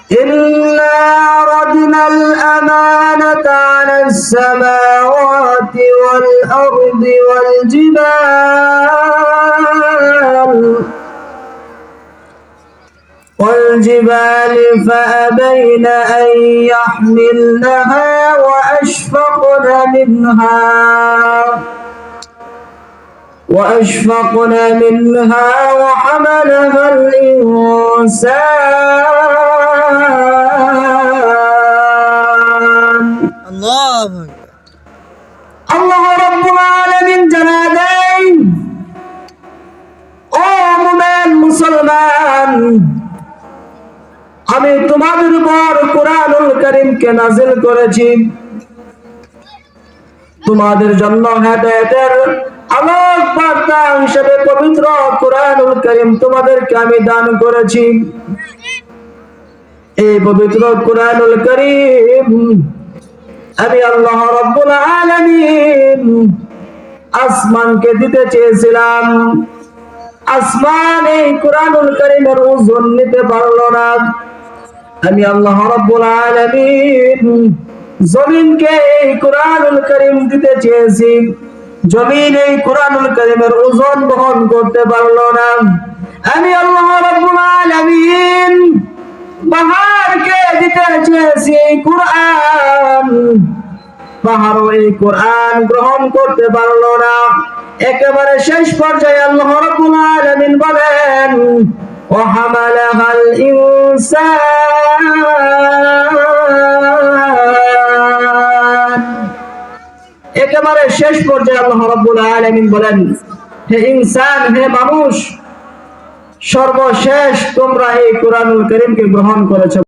إنا عرضنا الأمانة على السماوات والأرض والجبال فأبين أن يحملنها وأشفقن منها وحملها الإنسان الله رب العالمين জানালেন ও মুমিন মুসলমান আমি তোমাদের উপর কুরআনুল কারীমকে নাযিল করেছি তোমাদের জন্য হেদায়েতের আলোক বার্তা হিসেবে পবিত্র কুরআনুল কারীম তোমাদেরকে আমি দান করেছি এই পবিত্র কুরআনুল কারীম আমি আল্লাহ রাব্বুল আলামিন আসমানকে দিতে চেয়েছিলাম আসমান এই কুরআনুল কারীমের ওজন নিতে পারলো না আমি আল্লাহ রাব্বুল আলামিন জমিনকে এই কুরআনুল কারীম দিতে চেয়েছি জমিন এই কুরআনুল কারীমের ওজন বহন করতে পারলো না আমি আল্লাহ রাব্বুল আলামিন পাহাড়কে দিতে চেয়েছি এই কুরআন পাহাড়ও এই কুরআন গ্রহণ করতে পারলো না একেবারে শেষ পর্যায়ে আল্লাহ রাব্বুল আলামিন বলেন وحملها الإنسان একেবারে শেষ পর্যায়ে আল্লাহ রাব্বুল আলামিন বলেন হে ইনসান হে মানুষ সর্বশেষ তোমরা এই কুরআনুল কারীমকে গ্রহণ করেছো